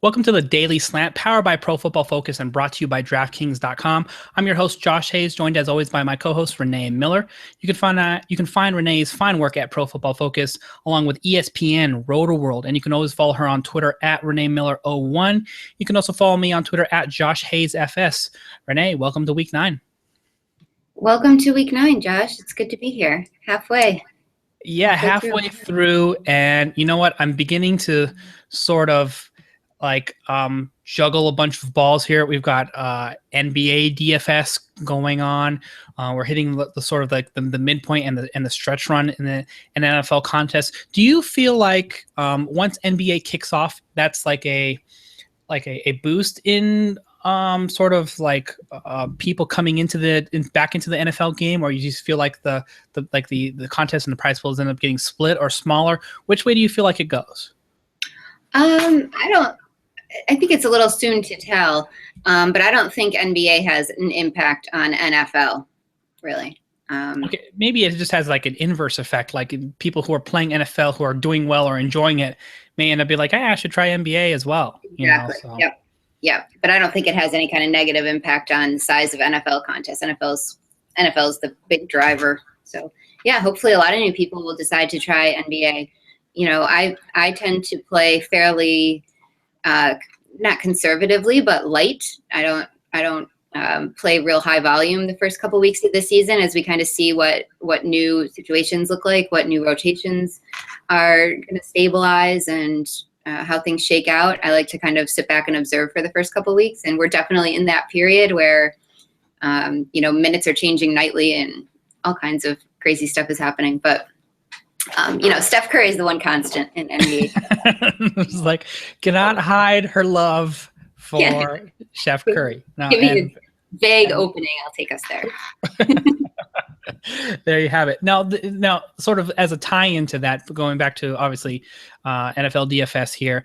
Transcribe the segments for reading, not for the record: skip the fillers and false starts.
Welcome to the Daily Slant, powered by Pro Football Focus and brought to you by DraftKings.com. I'm your host, Josh Hayes, joined as always by my co-host, Renee Miller. You can find Renee's fine work at Pro Football Focus, along with ESPN, Roto-World, and you can always follow her on Twitter at ReneeMiller01. You can also follow me on Twitter at JoshHayesFS. Renee, welcome to Week 9. Welcome to Week 9, Josh. It's good to be here. Halfway. Yeah, halfway through, and you know what? I'm beginning to sort of juggle a bunch of balls here. We've got NBA DFS going on. We're hitting the sort of like the midpoint and the stretch run in an NFL contest. Do you feel like once NBA kicks off, that's like a boost in people coming back into the NFL game, or you just feel like the contest and the prize pools end up getting split or smaller? Which way do you feel like it goes? I think it's a little soon to tell, but I don't think NBA has an impact on NFL, really. Okay, maybe it just has like an inverse effect. Like people who are playing NFL who are doing well or enjoying it may end up being like, hey, I should try NBA as well. Exactly. Yep. But I don't think it has any kind of negative impact on the size of NFL contests. NFL's the big driver. So yeah, hopefully a lot of new people will decide to try NBA. You know, I tend to play fairly not conservatively, but light. I don't play real high volume the first couple weeks of the season as we kind of see what new situations look like, what new rotations are going to stabilize, and how things shake out. I like to kind of sit back and observe for the first couple weeks, and we're definitely in that period where minutes are changing nightly and all kinds of crazy stuff is happening. But Steph Curry is the one constant in NBA. It's like, cannot hide her love for Chef Curry. No, give me a vague opening. I'll take us there. There you have it. Now, sort of as a tie-in to that, going back to obviously NFL DFS here,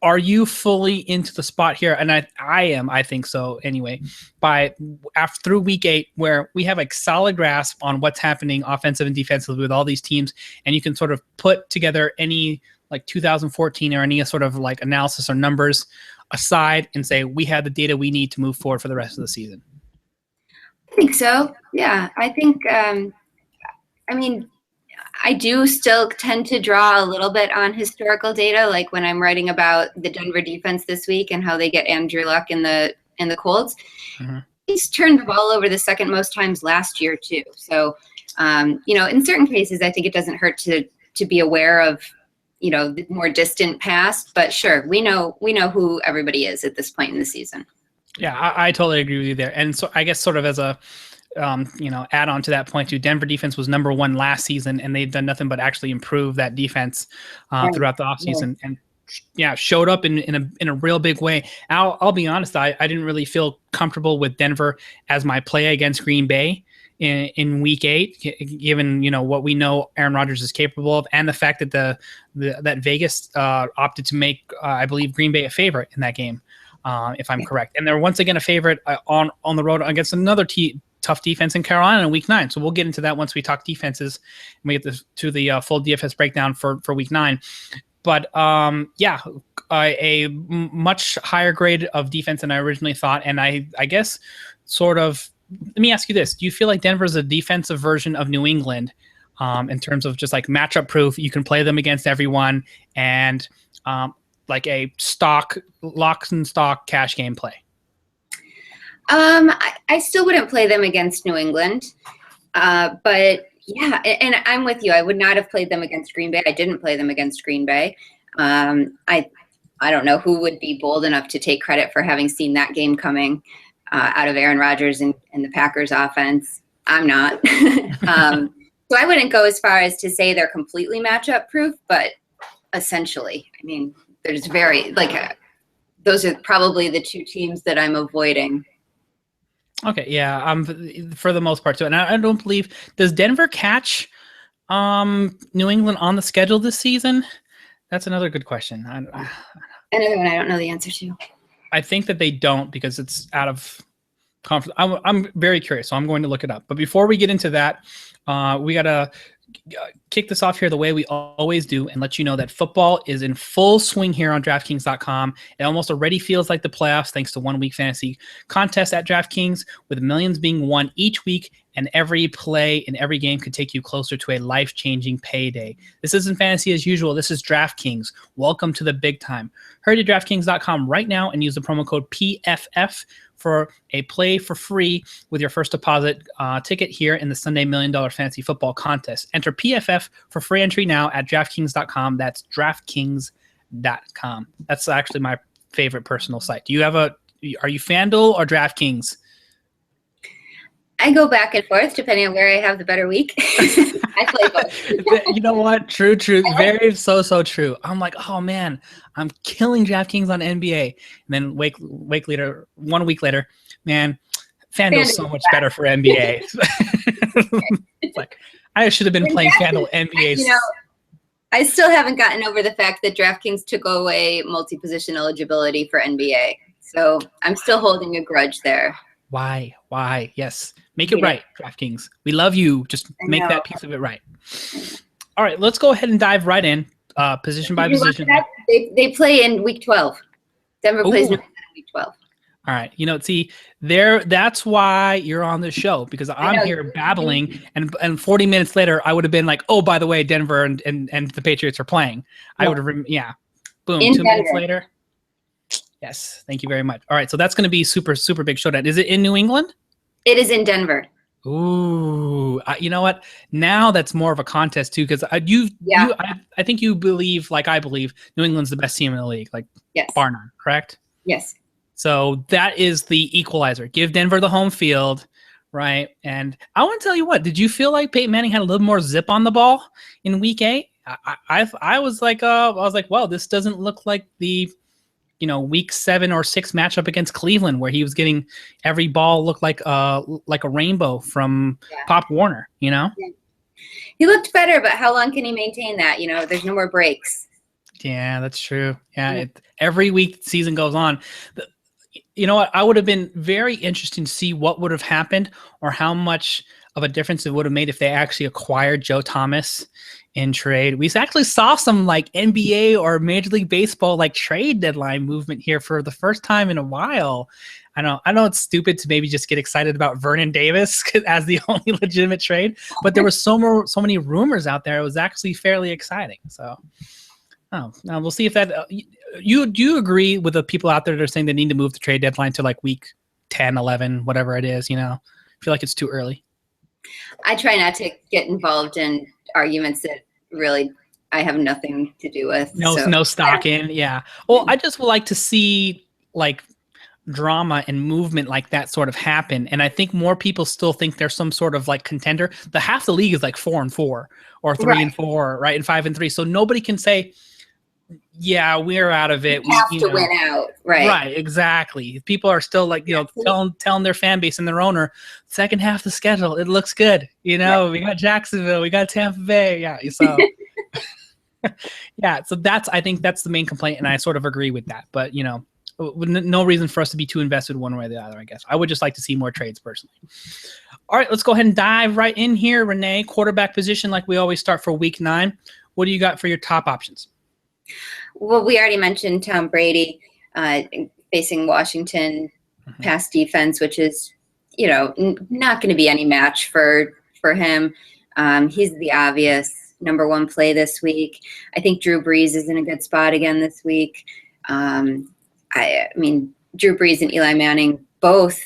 are you fully into the spot here? And I am. I think so. Anyway, through week 8, where we have a solid grasp on what's happening offensive and defensively with all these teams, and you can sort of put together any like 2014 or any sort of like analysis or numbers aside and say we have the data we need to move forward for the rest of the season. I think so. Yeah, I think. I do still tend to draw a little bit on historical data, like when I'm writing about the Denver defense this week and how they get Andrew Luck in the Colts. Mm-hmm. He's turned the ball over the second most times last year too. So, in certain cases, I think it doesn't hurt to be aware of, the more distant past. But sure, we know who everybody is at this point in the season. Yeah, I totally agree with you there. And so I guess sort of as a add on to that point too, Denver defense was number 1 last season, and they've done nothing but actually improve that defense throughout the offseason, and showed up in a real big way. I'll be honest, I didn't really feel comfortable with Denver as my play against Green Bay in week 8, given what we know Aaron Rodgers is capable of, and the fact that that Vegas opted to make I believe Green Bay a favorite in that game, if I'm correct, and they're once again a favorite on the road against another tough defense in Carolina in week 9. So we'll get into that once we talk defenses and we get to the full DFS breakdown for week 9. But a much higher grade of defense than I originally thought. And I guess sort of, let me ask you this. Do you feel like Denver's a defensive version of New England in terms of just like matchup proof? You can play them against everyone and like a locks and stock cash game play? I still wouldn't play them against New England, but yeah, and I'm with you. I would not have played them against Green Bay. I didn't play them against Green Bay. I don't know who would be bold enough to take credit for having seen that game coming out of Aaron Rodgers and the Packers offense. I'm not. So I wouldn't go as far as to say they're completely matchup proof, but essentially, I mean, there's those are probably the 2 teams that I'm avoiding. Okay, yeah, for the most part too, and I don't believe, does Denver catch New England on the schedule this season? That's another good question. Another one I don't know the answer to. I think that they don't because it's out of conference. I'm very curious, so I'm going to look it up. But before we get into that, we gotta kick this off here the way we always do and let you know that football is in full swing here on DraftKings.com. It almost already feels like the playoffs thanks to 1 week fantasy contests at DraftKings, with millions being won each week, and every play in every game could take you closer to a life-changing payday. This isn't fantasy as usual. This is DraftKings. Welcome to the big time. Hurry to DraftKings.com right now and use the promo code PFF for a play for free with your first deposit ticket here in the Sunday $1 Million Fantasy Football Contest. Enter PFF for free entry now at DraftKings.com. That's DraftKings.com. That's actually my favorite personal site. Are you FanDuel or DraftKings? I go back and forth depending on where I have the better week. I play both. You know what? True. Very so true. I'm like, oh man, I'm killing DraftKings on NBA. And then wake later, 1 week later, man, FanDuel's so much better for NBA. It's like, I should have been playing FanDuel NBA. You know, I still haven't gotten over the fact that DraftKings took away multi-position eligibility for NBA. So I'm still holding a grudge there. Why? Yes. Make it right, DraftKings. We love you. Just make that piece of it right. All right, let's go ahead and dive right in, position by position. They play in week 12. Denver plays New England in week 12. All right. See, that's why you're on the show, because I'm here babbling, and 40 minutes later, I would have been like, oh, by the way, Denver and the Patriots are playing. I would have, boom, in 2 minutes later. Yes, thank you very much. All right, so that's going to be super big showdown. Is it in New England? It is in Denver. Ooh, you know what? Now that's more of a contest too, because I think you believe, like I believe, New England's the best team in the league, like bar none, correct? Yes. So that is the equalizer. Give Denver the home field, right? And I want to tell you what, did you feel like Peyton Manning had a little more zip on the ball in Week 8? I was like, well, this doesn't look like the Week 7 or 6 matchup against Cleveland, where he was getting every ball look like a rainbow from Pop Warner. He looked better, but how long can he maintain that? There's no more breaks. Yeah, that's true. Yeah, every week the season goes on. You know what? I would have been very interested to see what would have happened, or how much of a difference it would have made if they actually acquired Joe Thomas in trade. We actually saw some like NBA or Major League Baseball like trade deadline movement here for the first time in a while. I know it's stupid to maybe just get excited about Vernon Davis as the only legitimate trade, but there was so many rumors out there. It was actually fairly exciting. So, now we'll see if that. Do you agree with the people out there that are saying they need to move the trade deadline to like week 10, 11, whatever it is? I feel like it's too early. I try not to get involved in arguments that really I have nothing to do with. No stock in. Yeah. Well, I just would like to see like drama and movement like that sort of happen. And I think more people still think there's some sort of like contender. The half the league is like 4-4 or 3-4, right? And 5-3. So nobody can say, yeah, we're out of it. We have to win out. Right. Right. Exactly. People are still like, telling their fan base and their owner, second half of the schedule, it looks good. We got Jacksonville, we got Tampa Bay. Yeah. So, so I think that's the main complaint. And I sort of agree with that, but no reason for us to be too invested one way or the other, I guess. I would just like to see more trades personally. All right, let's go ahead and dive right in here. Renee, quarterback position, like we always start for week 9. What do you got for your top options? Well, we already mentioned Tom Brady facing Washington pass defense, which is, not going to be any match for him. He's the obvious number 1 play this week. I think Drew Brees is in a good spot again this week. Drew Brees and Eli Manning both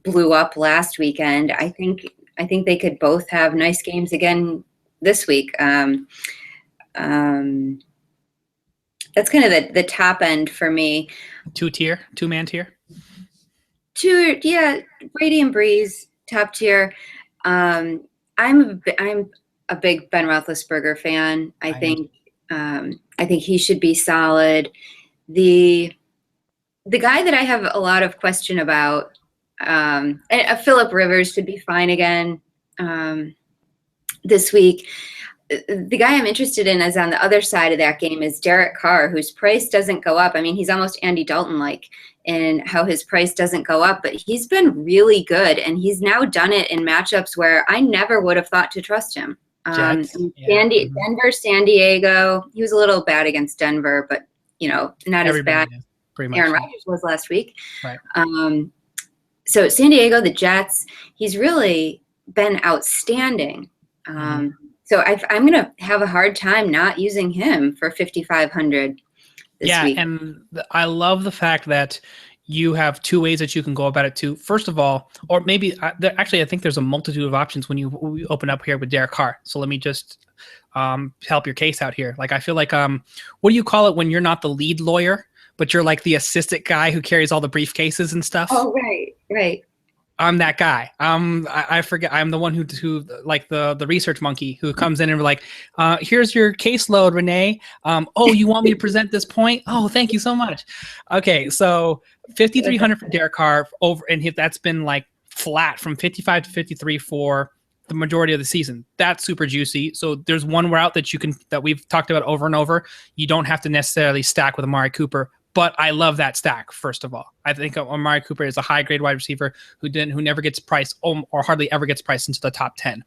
blew up last weekend. I think they could both have nice games again this week. That's kind of the top end for me. Two-man tier? Brady and Brees, top tier. I'm a big Ben Roethlisberger fan. I think he should be solid. The guy that I have a lot of question about, Phillip Rivers should be fine again this week. The guy I'm interested in is on the other side of that game is Derek Carr, whose price doesn't go up. I mean, he's almost Andy Dalton-like in how his price doesn't go up, but he's been really good, and he's now done it in matchups where I never would have thought to trust him. Jets. Denver, San Diego. He was a little bad against Denver, but not as bad as Aaron Rodgers was last week. Right. So San Diego, the Jets, he's really been outstanding. So I'm going to have a hard time not using him for 5,500 this week. And I love the fact that you have two ways that you can go about it too. First of all, or maybe actually, I think there's a multitude of options when you open up here with Derek Carr. So let me just help your case out here. Like, I feel like, what do you call it when you're not the lead lawyer, but you're like the assistant guy who carries all the briefcases and stuff? Oh, right. I'm that guy. I forget. I'm the one who like the research monkey who comes in and we're like, here's your caseload, Renee. Oh, you want me to present this point? Oh, thank you so much. Okay, so 5,300 for Derek Carr over, and that's been like flat from 55 to 53 for the majority of the season. That's super juicy. So there's one route that we've talked about over and over. You don't have to necessarily stack with Amari Cooper. But I love that stack, first of all. I think Amari Cooper is a high-grade wide receiver who never gets priced or hardly ever gets priced into the top 10.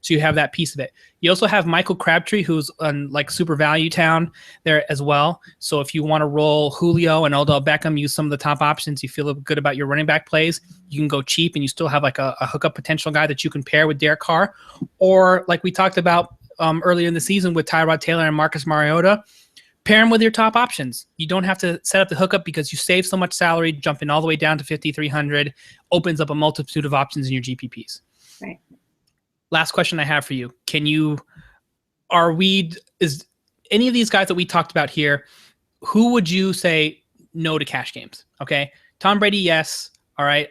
So you have that piece of it. You also have Michael Crabtree, who's on like super value town there as well. So if you want to roll Julio and Odell Beckham, use some of the top options, you feel good about your running back plays, you can go cheap and you still have like a hookup potential guy that you can pair with Derek Carr. Or like we talked about earlier in the season with Tyrod Taylor and Marcus Mariota, pair them with your top options. You don't have to set up the hookup because you save so much salary. Jumping all the way down to 5,300 opens up a multitude of options in your GPPs. Right. Last question I have for you. Is any of these guys that we talked about here, who would you say no to cash games? Okay. Tom Brady, yes. All right.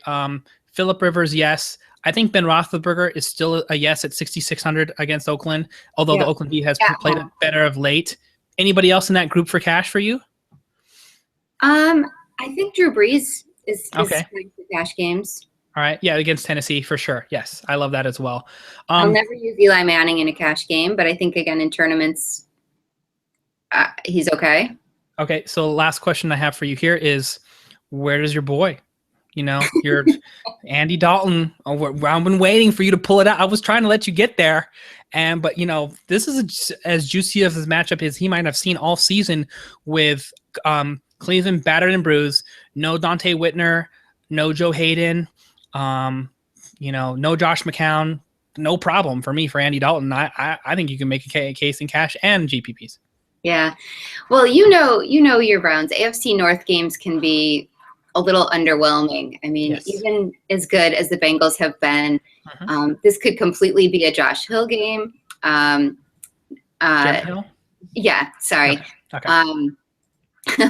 Phillip Rivers, yes. I think Ben Roethlisberger is still a yes at 6,600 against Oakland, although the Oakland D has played it better of late. Anybody else in that group for cash for you? I think Drew Brees is okay great for cash games. All right. Yeah, against Tennessee for sure. Yes, I love that as well. I'll never use Eli Manning in a cash game, but I think, again, in tournaments, he's okay. Okay, so last question I have for you here is, where does your boy? Your Andy Dalton. I've been waiting for you to pull it out. I was trying to let you get there. But this is as juicy of this matchup as he might have seen all season with Cleveland battered and bruised. No Dante Whitner, no Joe Hayden, no Josh McCown. No problem for me for Andy Dalton. I think you can make a case in cash and GPPs. Yeah. Well, your Browns. AFC North games can be a little underwhelming. I mean, even as good as the Bengals have been, this could completely be a Josh Hill game. Hill? Yeah, sorry. Okay.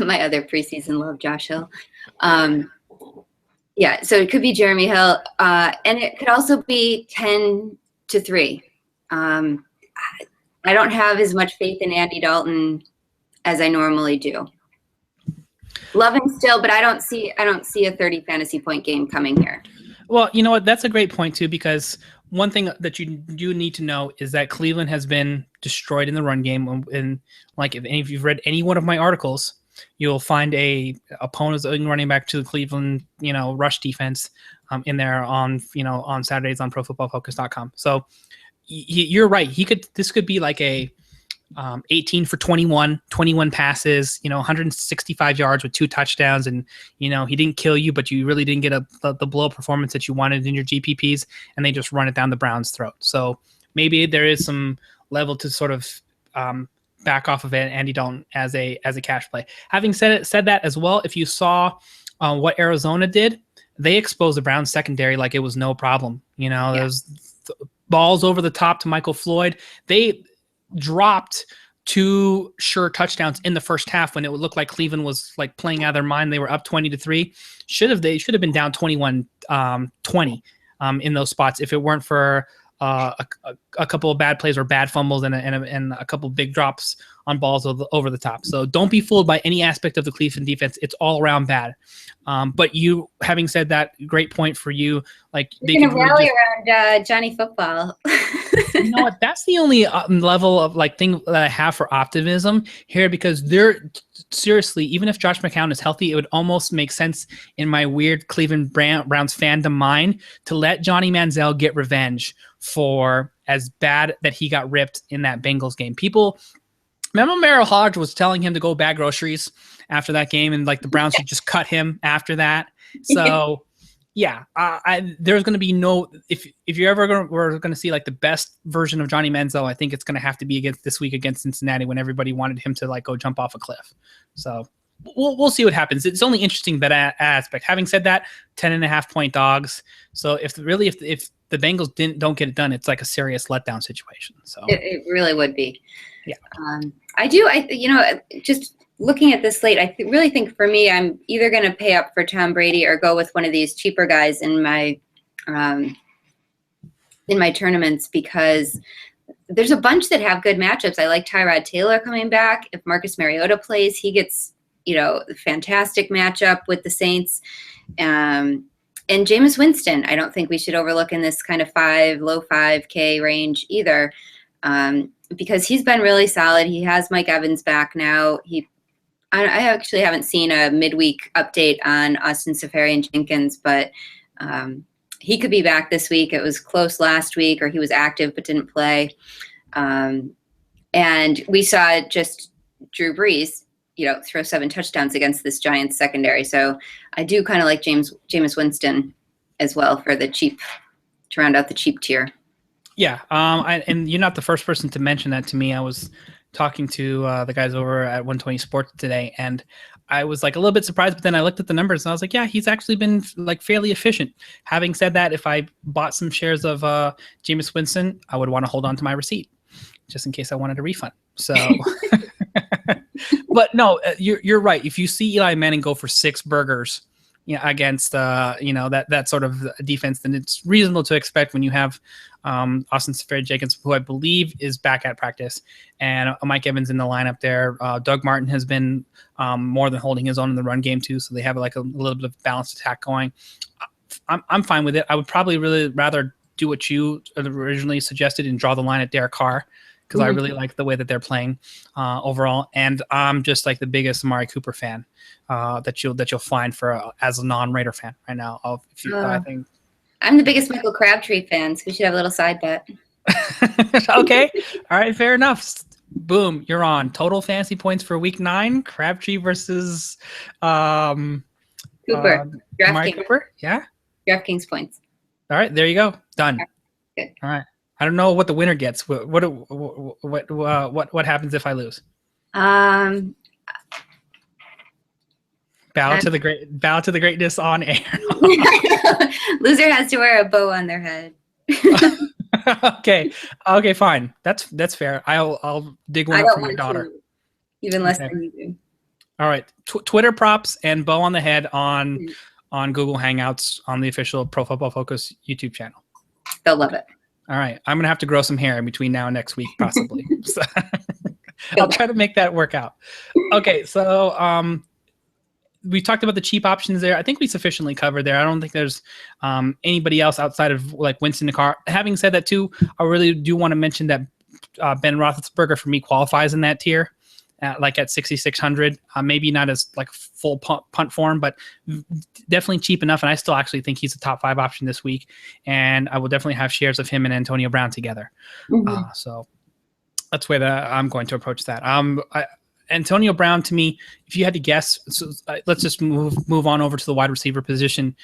My other preseason love, Josh Hill. Yeah, so it could be Jeremy Hill, and it could also be 10-3. I don't have as much faith in Andy Dalton as I normally do. Love him still, but I don't see a 30 fantasy point game coming here. Well, you know what? That's a great point too, because one thing that you do need to know is that Cleveland has been destroyed in the run game. And like, if you've read any one of my articles, you'll find a opponent's running back to the Cleveland, rush defense in there on Saturdays on ProFootballFocus.com. So you're right. This could be like a 18 for 21 passes, 165 yards with 2 touchdowns. And, he didn't kill you, but you really didn't get the blow performance that you wanted in your GPPs, and they just run it down the Browns' throat. So maybe there is some level to sort of back off of Andy Dalton as a cash play. Having said that as well, if you saw what Arizona did, they exposed the Browns secondary like it was no problem. Those balls over the top to Michael Floyd. They dropped 2 sure touchdowns in the first half when it would look like Cleveland was like playing out of their mind. They were up 20-3. They should have been down 21-20 in those spots if it weren't for a couple of bad plays or bad fumbles and a couple of big drops on balls over the top. So don't be fooled by any aspect of the Cleveland defense. It's all around bad. But you, having said that, great point for you. Like, they can rally around Johnny Football. You know what? That's the only level of thing that I have for optimism here, because seriously, even if Josh McCown is healthy, it would almost make sense in my weird Cleveland Browns fandom mind to let Johnny Manziel get revenge for as bad that he got ripped in that Bengals game. People, remember Merrill Hodge was telling him to go bag groceries after that game, and like the Browns should just cut him after that. So yeah, there's going to be no, if you're ever we're going to see like the best version of Johnny Manziel, I think it's going to have to be against this week against Cincinnati, when everybody wanted him to like go jump off a cliff. So we'll see what happens. It's only interesting that aspect. Having said that, 10.5-point dogs. So if the Bengals don't get it done, it's like a serious letdown situation. So it really would be. Yeah. Just looking at this slate, I really think for me, I'm either going to pay up for Tom Brady or go with one of these cheaper guys in my tournaments, because there's a bunch that have good matchups. I like Tyrod Taylor coming back. If Marcus Mariota plays, he gets, a fantastic matchup with the Saints. And Jameis Winston, I don't think we should overlook in this kind of low 5K range either, because he's been really solid. He has Mike Evans back now. I actually haven't seen a midweek update on Austin Seferian-Jenkins, but he could be back this week. It was close last week, or he was active but didn't play. And we saw just Drew Brees, throw 7 touchdowns against this Giants secondary. So I do kind of like Jameis Winston as well for the cheap, to round out the cheap tier. Yeah. And you're not the first person to mention that to me. I was talking to the guys over at 120 Sports today, and I was like a little bit surprised, but then I looked at the numbers and I was like, yeah, he's actually been like fairly efficient. Having said that, if I bought some shares of Jameis Winston, I would want to hold on to my receipt just in case I wanted a refund. So, but no, you're right. If you see Eli Manning go for 6 burgers, against that sort of defense, then it's reasonable to expect when you have Austin Seferian-Jenkins, who I believe is back at practice, and Mike Evans in the lineup there. Doug Martin has been more than holding his own in the run game too, so they have like a little bit of balanced attack going. I'm fine with it. I would probably really rather do what you originally suggested and draw the line at Derek Carr, because I really like the way that they're playing overall, and I'm just like the biggest Amari Cooper fan that you'll find as a non-Raider fan right now. I think I'm the biggest Michael Crabtree fan, so we should have a little side bet. Okay, all right, fair enough. Boom, you're on. Total fantasy points for Week 9: Crabtree versus Cooper. Amari Cooper. Yeah, DraftKings points. All right, there you go. Done. Good. All right. I don't know what the winner gets. What happens if I lose? Bow to the greatness on air. Loser has to wear a bow on their head. Okay, fine. That's fair. I'll dig one up for my daughter. Even less than you do. All right. Twitter props and bow on the head on Google Hangouts on the official Pro Football Focus YouTube channel. They'll love it. All right. I'm going to have to grow some hair in between now and next week, possibly. So, I'll try to make that work out. Okay. So we talked about the cheap options there. I think we sufficiently covered there. I don't think there's anybody else outside of like Winston and Carr. Having said that too, I really do want to mention that Ben Roethlisberger for me qualifies in that tier. Like at 6,600, maybe not as like full punt form, but definitely cheap enough. And I still actually think he's a top 5 option this week. And I will definitely have shares of him and Antonio Brown together. So that's the way that I'm going to approach that. Antonio Brown, to me, if you had to guess, let's just move on over to the wide receiver position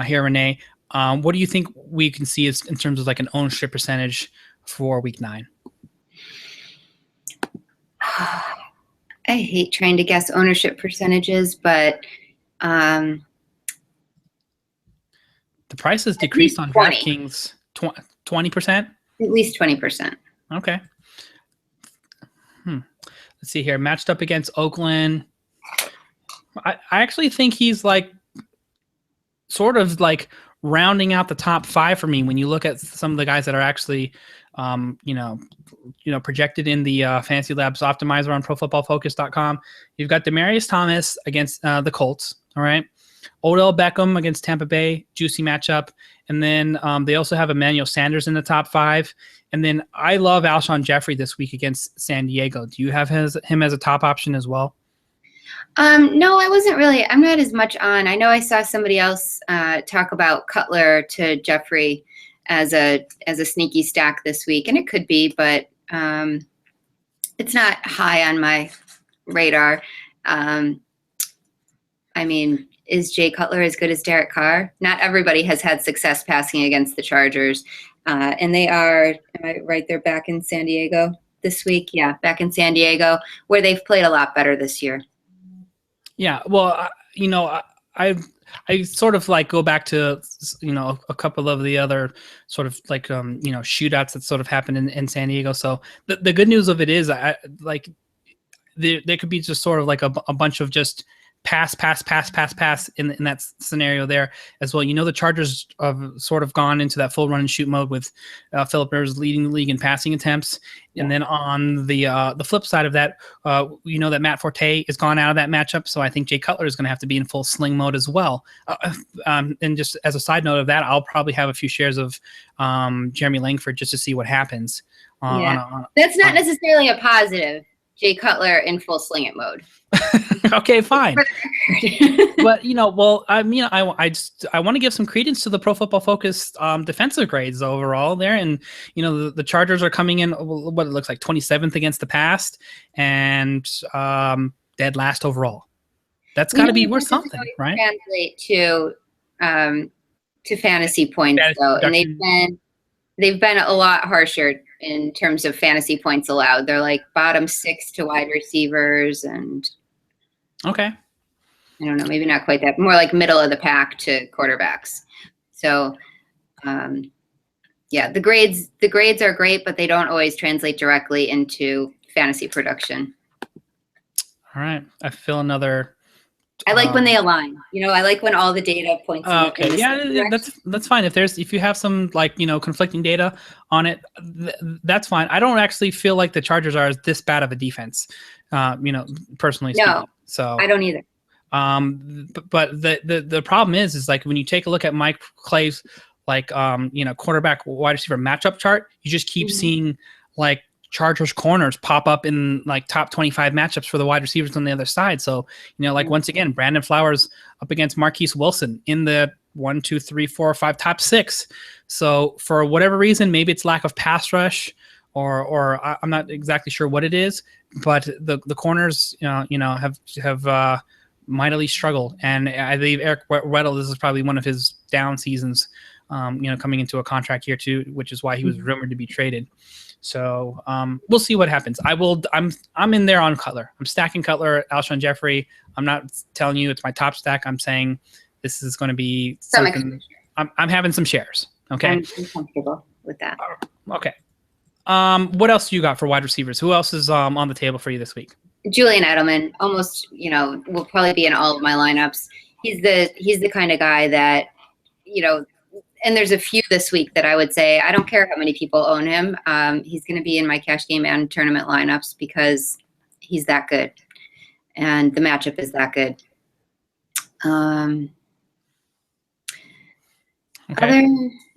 here, Renee. What do you think we can see in terms of like an ownership percentage for Week 9? I hate trying to guess ownership percentages, but the price has decreased on DraftKings 20%? At least 20%. Okay. Let's see here. Matched up against Oakland. I actually think he's like sort of like rounding out the top 5 for me when you look at some of the guys that are actually projected in the Fantasy Labs Optimizer on ProFootballFocus.com. You've got Demaryius Thomas against the Colts. All right. Odell Beckham against Tampa Bay, juicy matchup. And then they also have Emmanuel Sanders in the top 5. And then I love Alshon Jeffrey this week against San Diego. Do you have him as a top option as well? No, I'm not as much on. I know I saw somebody else talk about Cutler to Jeffrey as a sneaky stack this week, and it could be, but it's not high on my radar. I mean, is Jay Cutler as good as Derek Carr? Not everybody has had success passing against the Chargers. And they are, am I right, they're back in San Diego this week? Yeah, back in San Diego, where they've played a lot better this year. Yeah, well, I sort of like go back to, a couple of the other sort of like, shootouts that sort of happened in San Diego. So the good news of it is there could be just sort of like a bunch of just pass in that scenario there as well. The Chargers have sort of gone into that full run and shoot mode with Phillip Rivers leading the league in passing attempts. Yeah. And then on the flip side of that, that Matt Forte is gone out of that matchup. So I think Jay Cutler is going to have to be in full sling mode as well. And just as a side note of that, I'll probably have a few shares of Jeremy Langford just to see what happens. That's not necessarily a positive. Jay Cutler in full sling it mode. Okay, fine. But I want to give some credence to the Pro Football Focus defensive grades overall there, and the Chargers are coming in what it looks like 27th against the pass and dead last overall. That's got to be worth something, right? Translate to fantasy points though, and they've been a lot harsher in terms of fantasy points allowed. They're like bottom 6 to wide receivers and. Okay. I don't know, maybe not quite that, more like middle of the pack to quarterbacks. So, the grades are great, but they don't always translate directly into fantasy production. All right. I feel another. I like when they align. I like when all the data points. Okay. Yeah, that's fine. If you have some conflicting data on it, that's fine. I don't actually feel like the Chargers are this bad of a defense. Personally speaking. No, so I don't either. But the problem is like when you take a look at Mike Clay's quarterback wide receiver matchup chart, you just keep seeing like Chargers corners pop up in like top 25 matchups for the wide receivers on the other side. So, once again, Brandon Flowers up against Marquise Wilson in the 1, 2, 3, 4, or 5 top 6. So for whatever reason, maybe it's lack of pass rush or I'm not exactly sure what it is, but the corners, have mightily struggled. And I believe Eric Weddle, this is probably one of his down seasons, coming into a contract year too, which is why he was rumored to be traded. So we'll see what happens. I'm in there on Cutler. I'm stacking Cutler, Alshon Jeffrey. I'm not telling you it's my top stack. I'm saying this is going to be something. I'm having some shares. Okay. I'm comfortable with that. Okay. What else do you got for wide receivers? Who else is on the table for you this week? Julian Edelman, almost, will probably be in all of my lineups. He's the kind of guy that, and there's a few this week that I would say, I don't care how many people own him. He's going to be in my cash game and tournament lineups because he's that good. And the matchup is that good. Okay.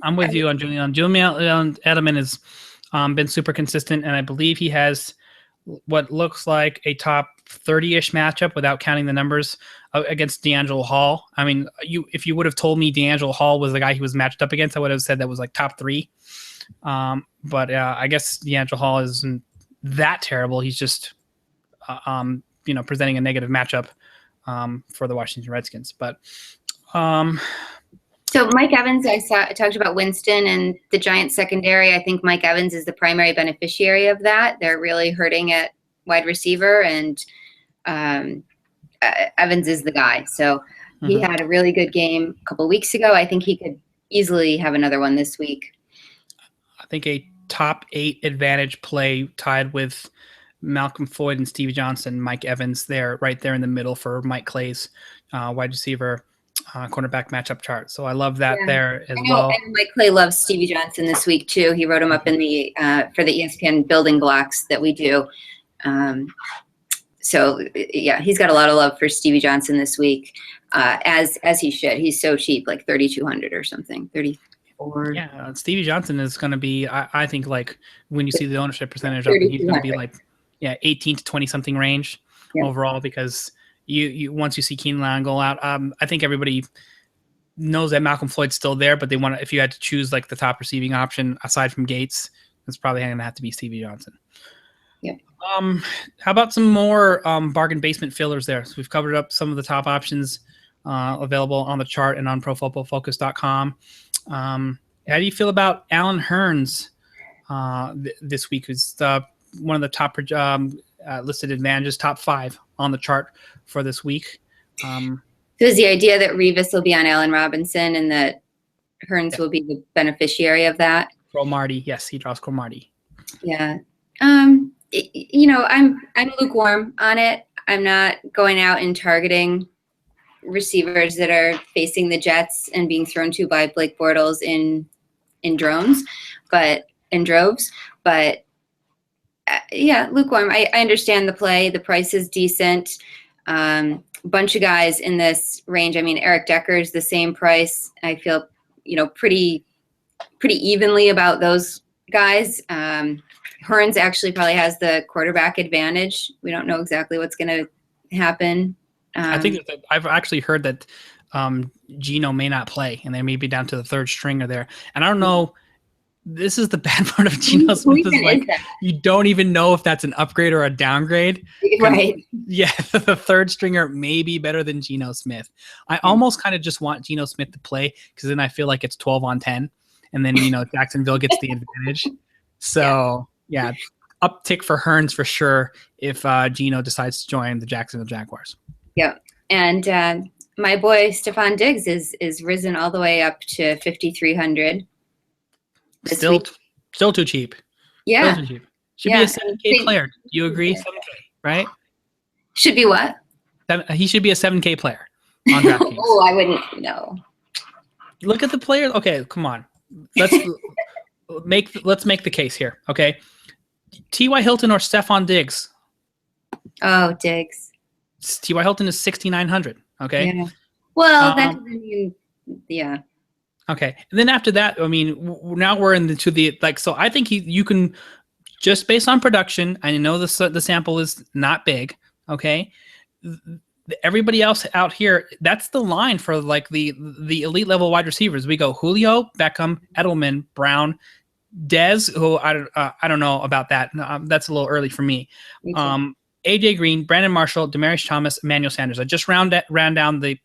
I'm with you on Julian. Julian Edelman has been super consistent, and I believe he has what looks like a top 30-ish matchup without counting the numbers against D'Angelo Hall. I mean, if you would have told me D'Angelo Hall was the guy he was matched up against, I would have said that was like top 3. But I guess D'Angelo Hall isn't that terrible. He's just, presenting a negative matchup for the Washington Redskins. But so Mike Evans, I talked about Winston and the Giants secondary. I think Mike Evans is the primary beneficiary of that. They're really hurting at wide receiver, and Evans is the guy. So he had a really good game a couple of weeks ago. I think he could easily have another one this week. I think a top 8 advantage play tied with Malcolm Floyd and Stevie Johnson, Mike Evans there, right there in the middle for Mike Clay's wide receiver cornerback matchup chart. So I love that there as well. And Mike Clay loves Stevie Johnson this week too. He wrote him up in the for the ESPN building blocks that we do. So he's got a lot of love for Stevie Johnson this week, as he should. He's so cheap, like 3,200 or something, 34. Yeah, Stevie Johnson is going to be, I think, like when you see the ownership percentage of him, he's going to be like 18 to 20 something range overall, because you once you see Keenan Allen go out, I think everybody knows that Malcolm Floyd's still there, but they want to, if you had to choose like the top receiving option aside from Gates, it's probably going to have to be Stevie Johnson. Yeah. How about some more bargain basement fillers there? So we've covered up some of the top options available on the chart and on ProFootballFocus.com. How do you feel about Alan Hearns this week? Who's one of the top listed advantages, top 5 on the chart for this week. So is the idea that Revis will be on Allen Robinson and that Hearns will be the beneficiary of that? Cromartie, yes, he draws Cromartie. Yeah. I'm lukewarm on it. I'm not going out and targeting receivers that are facing the Jets and being thrown to by Blake Bortles in droves. But yeah, lukewarm. I understand the play. The price is decent. Bunch of guys in this range. I mean, Eric Decker's the same price. I feel, pretty evenly about those guys. Hearns actually probably has the quarterback advantage. We don't know exactly what's going to happen. I think I've actually heard that Geno may not play, and they may be down to the 3rd stringer there. And I don't know. This is the bad part of Geno Smith. Is like you don't even know if that's an upgrade or a downgrade. Right. Yeah, the 3rd stringer may be better than Geno Smith. I almost kind of just want Geno Smith to play because then I feel like it's 12 on 10, and then Jacksonville gets the advantage. So yeah, uptick for Hearns for sure if Geno decides to join the Jacksonville Jaguars. Yeah, and my boy Stephon Diggs is risen all the way up to 5,300. Still too cheap. Yeah. Still too cheap. Should be a 7K player. Do you agree? 7K, right? Should be what? He should be a 7K player on DraftKings. Oh, I wouldn't know. Look at the players. Okay, come on. Let's make the case here. Okay. T.Y. Hilton or Stephon Diggs? Oh, Diggs. T.Y. Hilton is 6,900. Okay. Yeah. Well, that doesn't mean, yeah. Okay, and then after that, I mean, now we're into the so I think you can just based on production. I know the sample is not big. Okay, everybody else out here, that's the line for like the elite level wide receivers. We go Julio, Beckham, Edelman, Brown, Dez, who I don't know about that. That's a little early for me. AJ Green, Brandon Marshall, Demaryius Thomas, Emmanuel Sanders. I just ran down the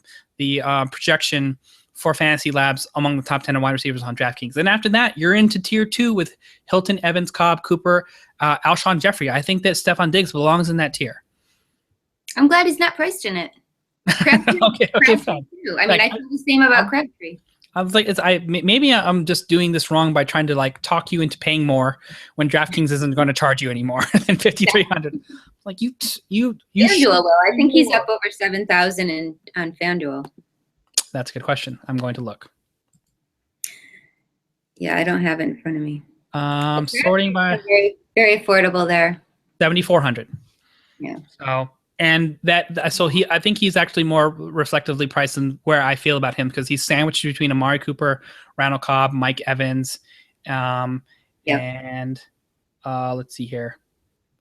projection for Fantasy Labs among the top 10 wide receivers on DraftKings. Then after that, you're into tier 2 with Hilton, Evans, Cobb, Cooper, Alshon Jeffrey. I think that Stephon Diggs belongs in that tier. I'm glad he's not priced in it. Crabtree, okay, fine. Too. I mean, I feel the same about Crabtree. I was like, maybe I'm just doing this wrong by trying to talk you into paying more when DraftKings isn't going to charge you any more than 5,300. Yeah. Like you FanDuel will. I think he's up over 7,000 on FanDuel. That's a good question. I'm going to look. Yeah, I don't have it in front of me. Sorting by very, very affordable there. 7,400. Yeah. So I think he's actually more reflectively priced than where I feel about him because he's sandwiched between Amari Cooper, Randall Cobb, Mike Evans, and let's see here,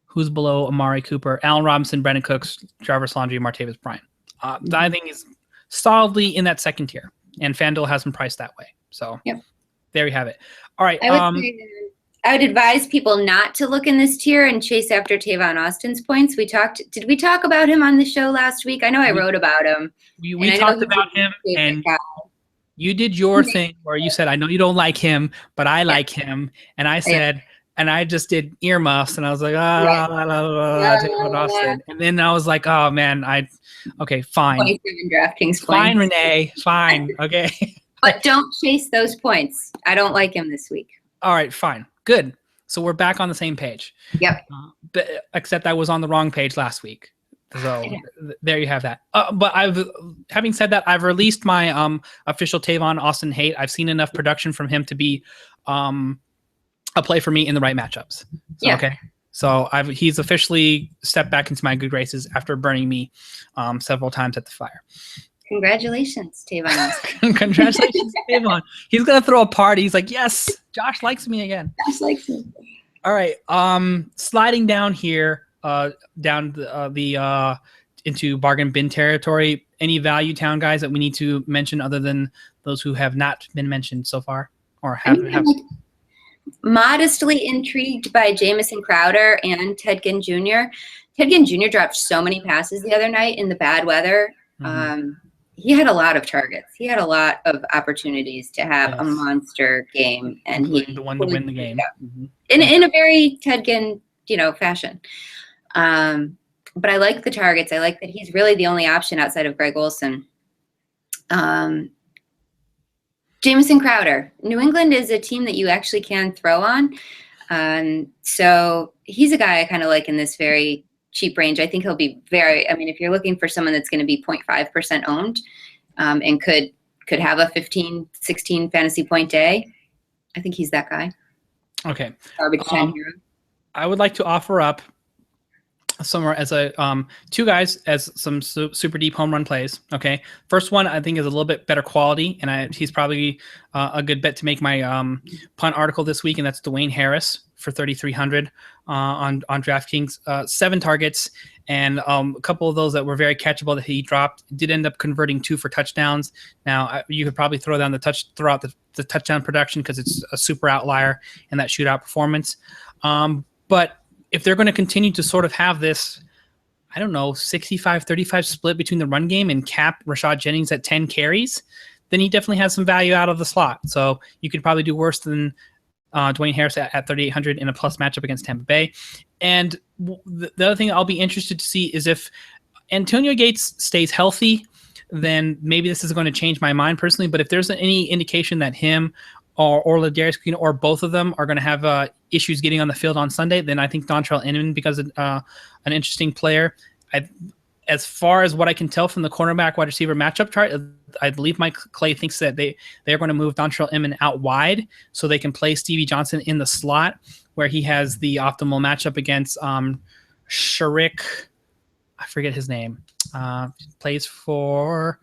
who's below Amari Cooper? Allen Robinson, Brandon Cooks, Jarvis Landry, Martavis Bryant. I think he's solidly in that second tier, and FanDuel has him priced that way. So there you have it. All right. I would advise people not to look in this tier and chase after Tavon Austin's points. Did we talk about him on the show last week? I know I wrote about him. We talked about him, and you did your thing where you said, I know you don't like him, but I like him. And I said, and I just did earmuffs, and I was like, Tavon Austin. And then I was like, oh, man, okay, fine. 27 DraftKings points. Fine, Renee, fine, okay. But don't chase those points. I don't like him this week. All right, fine. Good. So we're back on the same page. Yep. Except I was on the wrong page last week. So there you have that. But having said that, I've released my official Tavon Austin hate. I've seen enough production from him to be a play for me in the right matchups. So, okay. So he's officially stepped back into my good graces after burning me several times at the fire. Congratulations, Tavon. Congratulations, Tavon. He's going to throw a party. He's like, yes, Josh likes me again. Josh likes me. All right. Sliding down here, into bargain bin territory. any value town guys that we need to mention other than those who have not been mentioned so far or have? Modestly intrigued by Jamison Crowder and Ted Ginn Jr. Ted Ginn Jr. dropped so many passes the other night in the bad weather. He had a lot of targets. He had a lot of opportunities to have a monster game, and including the one to win the game in a very Ted Ginn, fashion. But I like the targets. I like that he's really the only option outside of Greg Olsen. Jamison Crowder. New England is a team that you actually can throw on. So he's a guy I kind of like in this very cheap range. I think he'll be if you're looking for someone that's going to be 0.5% owned and could have a 15, 16 fantasy point day, I think he's that guy. Okay. Garbage time hero. I would like to offer up somewhere as a two guys as some super deep home run plays. Okay, first one I think is a little bit better quality, and he's probably a good bet to make my punt article this week, and that's Dwayne Harris for 3,300 on DraftKings. 7 targets, and a couple of those that were very catchable that he dropped. Did end up converting 2 for touchdowns. Now you could probably throw out the touchdown production because it's a super outlier in that shootout performance, but if they're going to continue to sort of have this, 65-35 split between the run game and cap Rashad Jennings at 10 carries, then he definitely has some value out of the slot. So you could probably do worse than Dwayne Harris at 3,800 in a plus matchup against Tampa Bay. And the other thing I'll be interested to see is if Antonio Gates stays healthy, then maybe this is going to change my mind personally. But if there's any indication that him or Ladarius Queen or both of them are going to have issues getting on the field on Sunday, then I think Dontrell Inman becomes an interesting player. As far as what I can tell from the cornerback wide receiver matchup chart, I believe Mike Clay thinks that they're going to move Dontrell Inman out wide so they can play Stevie Johnson in the slot where he has the optimal matchup against Sharik. I forget his name. Plays for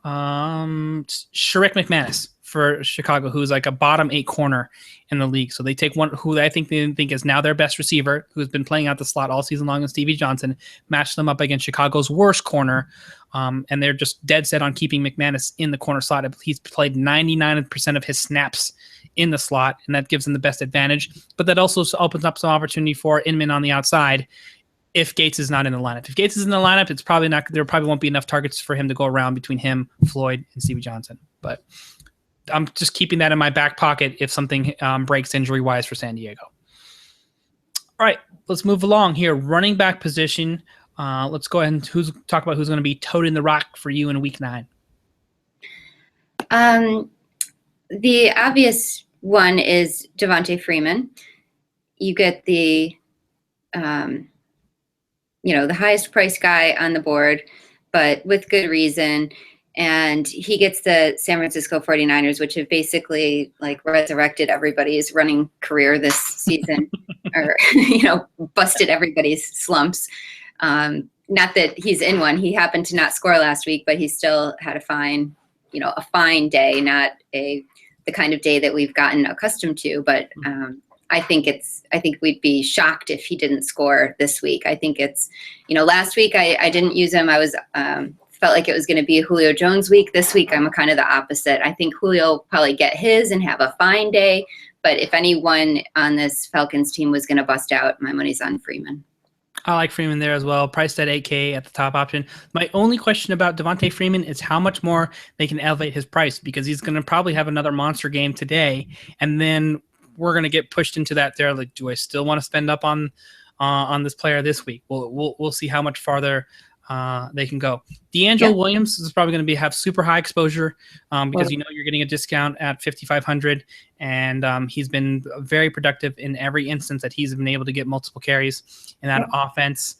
Sharik McManus for Chicago, who's like a bottom 8 corner in the league. So they take one who they think is now their best receiver, who's been playing out the slot all season long, as Stevie Johnson, match them up against Chicago's worst corner. And they're just dead set on keeping McManus in the corner slot. He's played 99% of his snaps in the slot, and that gives them the best advantage. But that also opens up some opportunity for Inman on the outside if Gates is not in the lineup. If Gates is in the lineup, it's probably not. There probably won't be enough targets for him to go around between him, Floyd, and Stevie Johnson. But I'm just keeping that in my back pocket if something breaks injury-wise for San Diego. All right, let's move along here. Running back position. Let's go ahead and talk about who's going to be toting the rock for you in Week 9. The obvious one is Devontae Freeman. You get the the highest price guy on the board, but with good reason. And he gets the San Francisco 49ers, which have basically resurrected everybody's running career this season or, busted everybody's slumps. Not that he's in one. He happened to not score last week, but he still had a fine day, not the kind of day that we've gotten accustomed to. But I think we'd be shocked if he didn't score this week. I think it's, last week I didn't use him. I was, felt like it was going to be a Julio Jones week. This week, I'm kind of the opposite. I think Julio will probably get his and have a fine day. But if anyone on this Falcons team was going to bust out, my money's on Freeman. I like Freeman there as well. Priced at $8K at the top option. My only question about Devontae Freeman is how much more they can elevate his price, because he's going to probably have another monster game today. And then we're going to get pushed into that there. Like, do I still want to spend up on this player this week? We'll see how much farther they can go. D'Angelo Williams is probably going to have super high exposure because you're getting a discount at 5,500, and he's been very productive in every instance that he's been able to get multiple carries in that offense.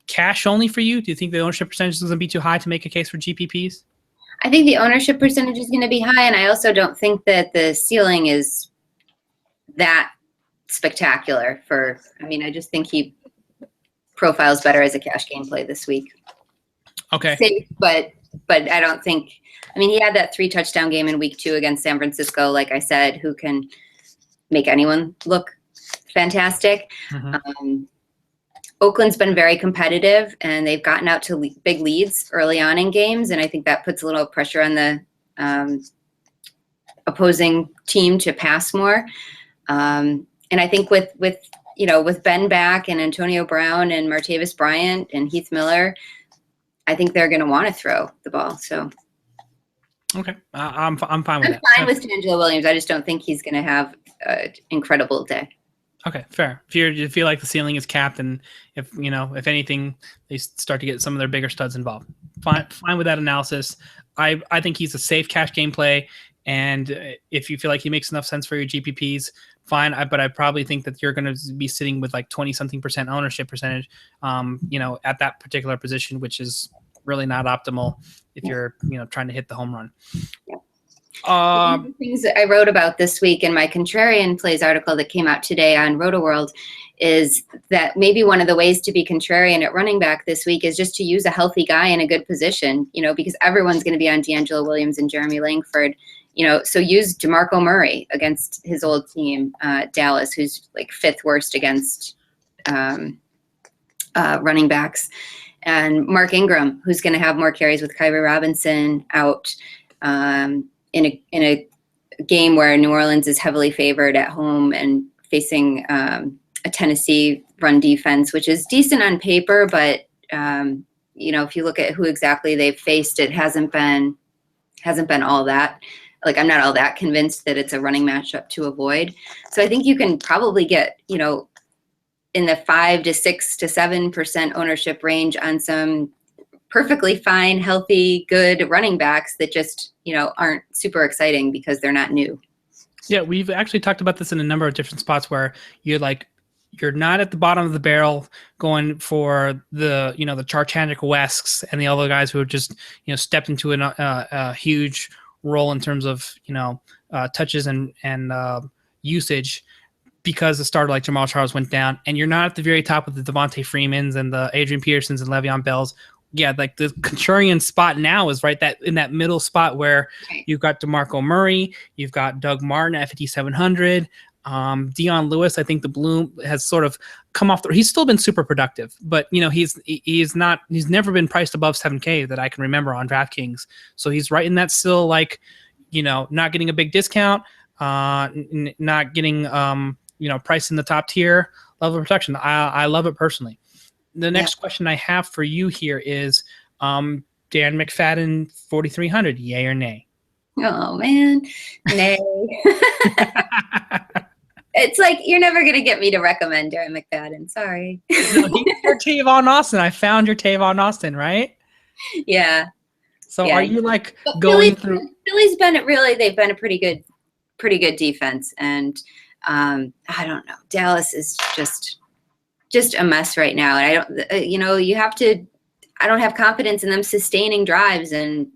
Cash only for you? Do you think the ownership percentage is going to be too high to make a case for GPPs? I think the ownership percentage is going to be high, and I also don't think that the ceiling is that spectacular. I just think he profiles better as a cash game play this week. Okay. Safe, but I don't think. He had that 3 touchdown game in week 2 against San Francisco, like I said, who can make anyone look fantastic. Oakland's been very competitive, and they've gotten out to big leads early on in games, and I think that puts a little pressure on the opposing team to pass more. And I think with Ben back and Antonio Brown and Martavis Bryant and Heath Miller, I think they're going to want to throw the ball. So, okay, I'm fine with that. I'm fine with D'Angelo Williams. I just don't think he's going to have an incredible day. Okay, fair. If you feel like the ceiling is capped, and if anything, they start to get some of their bigger studs involved, fine with that analysis. I think he's a safe cash game play, and if you feel like he makes enough sense for your GPPs, fine. But I probably think that you're going to be sitting with like 20-something% ownership percentage, at that particular position, which is really not optimal if you're trying to hit the home run. Yeah. One of the things that I wrote about this week in my Contrarian Plays article that came out today on RotoWorld is that maybe one of the ways to be contrarian at running back this week is just to use a healthy guy in a good position, because everyone's going to be on D'Angelo Williams and Jeremy Langford, so use DeMarco Murray against his old team, Dallas, who's like 5th worst against running backs, and Mark Ingram, who's going to have more carries with Kyrie Robinson out, in a game where New Orleans is heavily favored at home and facing a Tennessee run defense, which is decent on paper, but if you look at who exactly they've faced, it hasn't been all that. Like, I'm not all that convinced that it's a running matchup to avoid. So I think you can probably get in the 5 to 6 to 7% ownership range on some perfectly fine, healthy, good running backs that just, aren't super exciting because they're not new. Yeah, we've actually talked about this in a number of different spots where you're not at the bottom of the barrel going for the Charchandrick Wesks and the other guys who have just, stepped into a huge role in terms of, touches and usage because the starter like Jamal Charles went down, and you're not at the very top of the Devontae Freemans and the Adrian Petersons and Le'Veon Bells. Yeah, like the contrarian spot now is right in that middle spot where you've got DeMarco Murray, you've got Doug Martin at 5,700, Dion Lewis. I think the bloom has sort of come off. He's still been super productive, but he's never been priced above 7K that I can remember on DraftKings. So he's right in that still not getting a big discount, not getting priced in the top tier level of protection. I love it personally. The next question I have for you here is Dan McFadden 4,300, yay or nay? Oh man, nay. It's like you're never gonna get me to recommend Darren McFadden. Sorry. No, your Tavon Austin. I found your Tavon Austin, right? Yeah. So are you like but going through? Philly's they've been a pretty good defense, and I don't know. Dallas is just a mess right now, and I don't. I don't have confidence in them sustaining drives and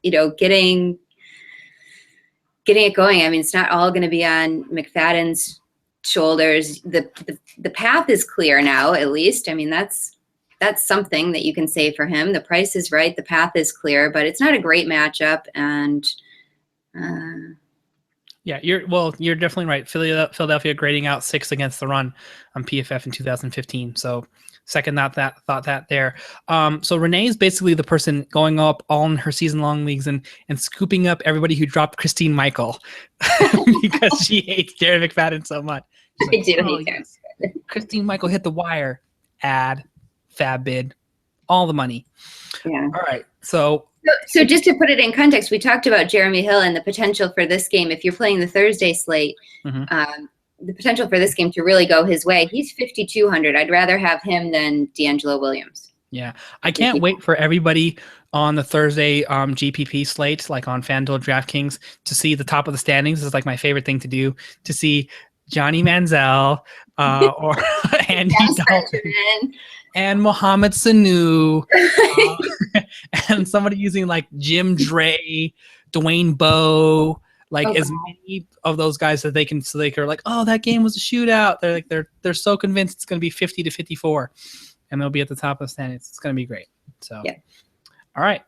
getting it going. I mean, it's not all going to be on McFadden's shoulders. The path is clear now, at least. I mean, that's something that you can say for him. The price is right. The path is clear, but it's not a great matchup. And yeah, you're definitely right. Philadelphia grading out 6 against the run on PFF in 2015. So second thought that there. So Renee is basically the person going up on her season-long leagues and scooping up everybody who dropped Christine Michael because she hates Darren McFadden so much. I do hate Darren McFadden. Christine Michael hit the wire. Ad, fab bid, all the money. Yeah. All right. So just to put it in context, we talked about Jeremy Hill and the potential for this game. If you're playing the Thursday slate, the potential for this game to really go his way. He's 5,200. I'd rather have him than D'Angelo Williams. Yeah. I can't wait for everybody on the Thursday GPP slate, like on FanDuel, DraftKings, to see the top of the standings. This is like my favorite thing to do, to see Johnny Manziel or Andy Dalton and Mohamed Sanu and somebody using like Jim Dre, Dwayne Bowe, as many of those guys that they can, so they are like, oh, that game was a shootout. They're like, they're so convinced it's going to be 50-54, and they'll be at the top of the standings. It's going to be great. So, yeah. All right.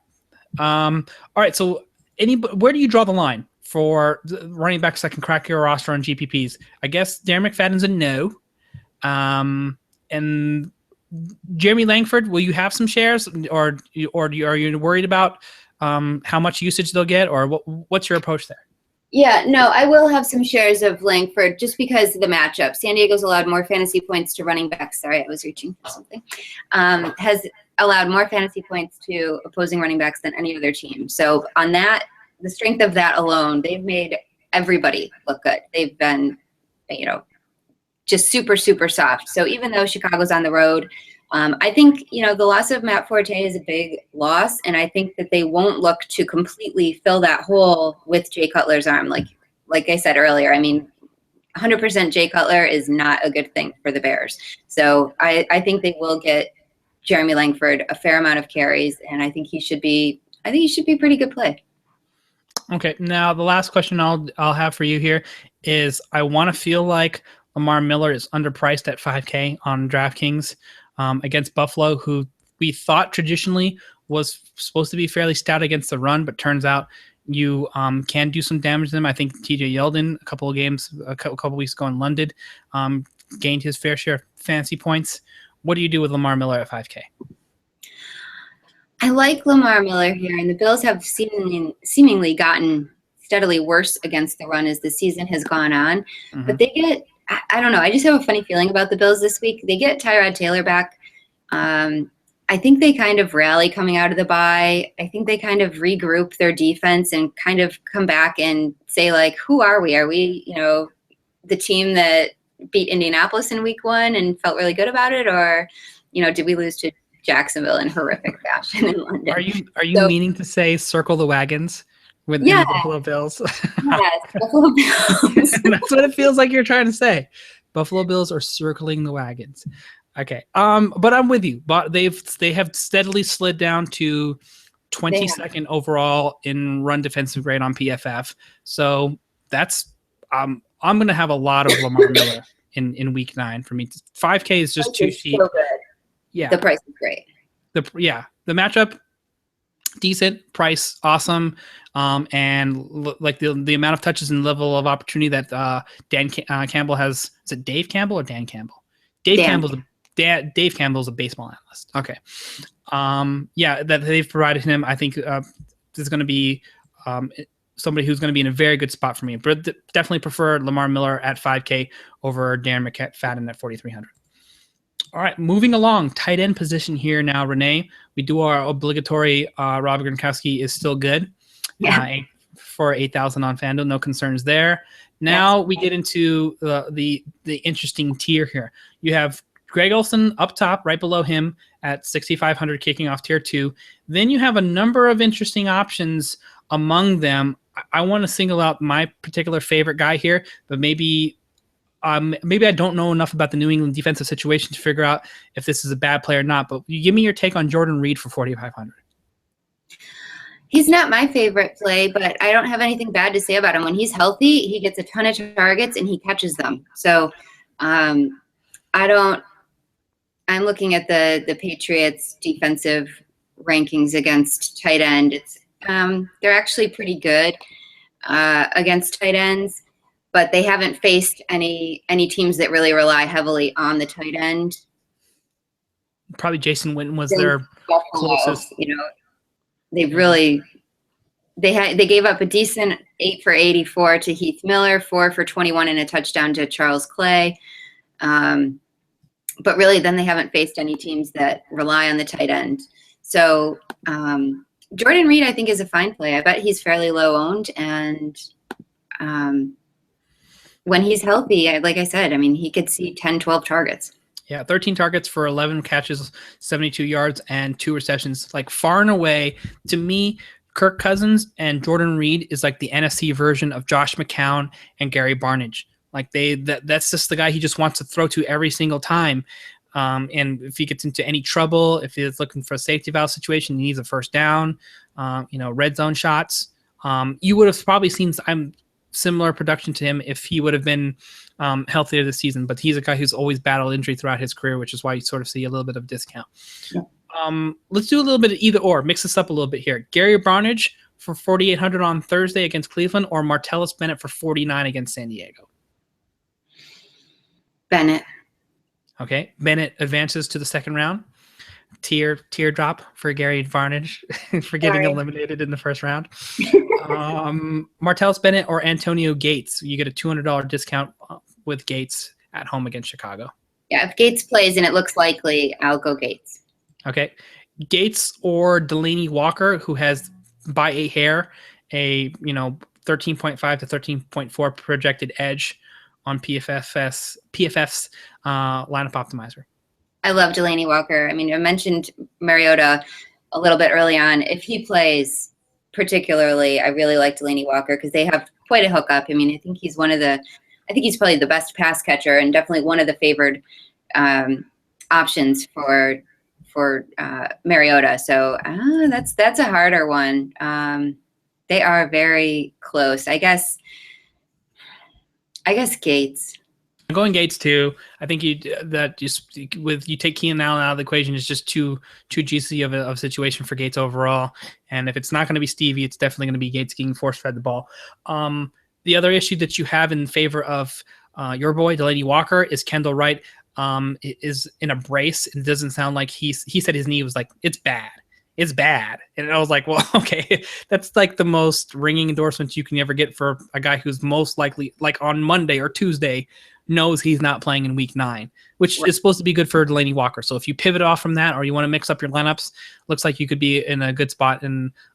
So where do you draw the line for running backs that can crack your roster on GPPs? I guess Darren McFadden's a no. and Jeremy Langford, will you have some shares, or are you worried about how much usage they'll get, or what's your approach there? Yeah, no, I will have some shares of Langford just because of the matchup. San Diego's allowed more fantasy points to running backs. Sorry, I was reaching for something. Has allowed more fantasy points to opposing running backs than any other team. So on that, the strength of that alone, they've made everybody look good. They've been, just super, super soft. So even though Chicago's on the road, I think, the loss of Matt Forte is a big loss, and I think that they won't look to completely fill that hole with Jay Cutler's arm. Like I said earlier, 100% Jay Cutler is not a good thing for the Bears. So I think they will get Jeremy Langford a fair amount of carries, and I think he should be pretty good play. Okay, now the last question I'll have for you here is, I want to feel like Lamar Miller is underpriced at $5K on DraftKings against Buffalo, who we thought traditionally was supposed to be fairly stout against the run, but turns out you can do some damage to them. I think TJ Yeldon, a couple of weeks ago in London, gained his fair share of fantasy points. What do you do with Lamar Miller at 5K? I like Lamar Miller here, and the Bills have seemingly gotten steadily worse against the run as the season has gone on. Mm-hmm. But they get, I don't know, I just have a funny feeling about the Bills this week. They get Tyrod Taylor back. I think they kind of rally coming out of the bye. I think they kind of regroup their defense and kind of come back and say, like, who are we? Are we, the team that beat Indianapolis in week 1 and felt really good about it? Or, did we lose to Jacksonville in horrific fashion in London? Are you meaning to say circle the wagons with the Buffalo Bills? Yes, Buffalo Bills. That's what it feels like you're trying to say. Buffalo Bills are circling the wagons. Okay. But I'm with you. But they have steadily slid down to 22nd overall in run defensive grade on PFF. So that's I'm gonna have a lot of Lamar Miller in week 9 for me. 5K is just too cheap. So good. Yeah. The price is great. The matchup, decent, price awesome, and like the amount of touches and level of opportunity that Dan Campbell has. Is it Dave Campbell or Dan Campbell? Dave Campbell's a baseball analyst. Okay, that they've provided him. I think this is going to be somebody who's going to be in a very good spot for me. But definitely prefer Lamar Miller at 5K over Darren McFadden at 4,300. All right, moving along, tight end position here now, Renee. We do our obligatory Rob Gronkowski is still good. Yeah. For 8,000 on FanDuel, no concerns there. Now we get into the interesting tier here. You have Greg Olsen up top, right below him at 6,500, kicking off tier 2. Then you have a number of interesting options among them. I want to single out my particular favorite guy here, but maybe I don't know enough about the New England defensive situation to figure out if this is a bad play or not. But you give me your take on Jordan Reed for 4,500. He's not my favorite play, but I don't have anything bad to say about him. When he's healthy, he gets a ton of targets and he catches them. So I'm looking at the Patriots defensive rankings against tight end. They're actually pretty good against tight ends, but they haven't faced any teams that really rely heavily on the tight end. Probably Jason Witten was their closest. They've really they gave up a decent 8 for 84 to Heath Miller, 4 for 21 and a touchdown to Charles Clay. But really, then they haven't faced any teams that rely on the tight end. So Jordan Reed, I think, is a fine play. I bet he's fairly low owned, and when he's healthy, like I said, he could see 10, 12 targets. Yeah, 13 targets for 11 catches, 72 yards, and 2 receptions. Like, far and away, to me, Kirk Cousins and Jordan Reed is like the NFC version of Josh McCown and Gary Barnidge. Like, that's just the guy he just wants to throw to every single time. And if he gets into any trouble, if he's looking for a safety valve situation, he needs a first down, red zone shots. You would have probably seen similar production to him if he would have been healthier this season, but he's a guy who's always battled injury throughout his career, which is why you sort of see a little bit of discount. Yeah. Let's do a little bit of either or, mix this up a little bit here. Gary Barnidge for 4,800 on Thursday against Cleveland, or Martellus Bennett for 49 against San Diego. Bennett. Okay. Bennett advances to the second round. Teardrop for Gary Varnage for getting eliminated in the first round. Martellus Bennett or Antonio Gates. You get a $200 discount with Gates at home against Chicago. Yeah, if Gates plays and it looks likely, I'll go Gates. Okay. Gates or Delaney Walker, who has by a hair a 13.5 to 13.4 projected edge on PFF's lineup optimizer. I love Delaney Walker. I mean, I mentioned Mariota a little bit early on. If he plays particularly, I really like Delaney Walker because they have quite a hookup. I mean, I think he's probably the best pass catcher and definitely one of the favored options for Mariota. So that's a harder one. They are very close. I guess Gates. I'm going Gates too. I think you take Keenan Allen out of the equation is just too juicy of a situation for Gates overall. And if it's not going to be Stevie, it's definitely going to be Gates getting force-fed the ball. The other issue that you have in favor of your boy Delaney Walker is Kendall Wright is in a brace. It doesn't sound like he said his knee was like it's bad. It's bad. And I was like, well, okay, that's like the most ringing endorsement you can ever get for a guy who's most likely, like on Monday or Tuesday, knows he's not playing in week 9, which is supposed to be good for Delaney Walker. So if you pivot off from that or you want to mix up your lineups, looks like you could be in a good spot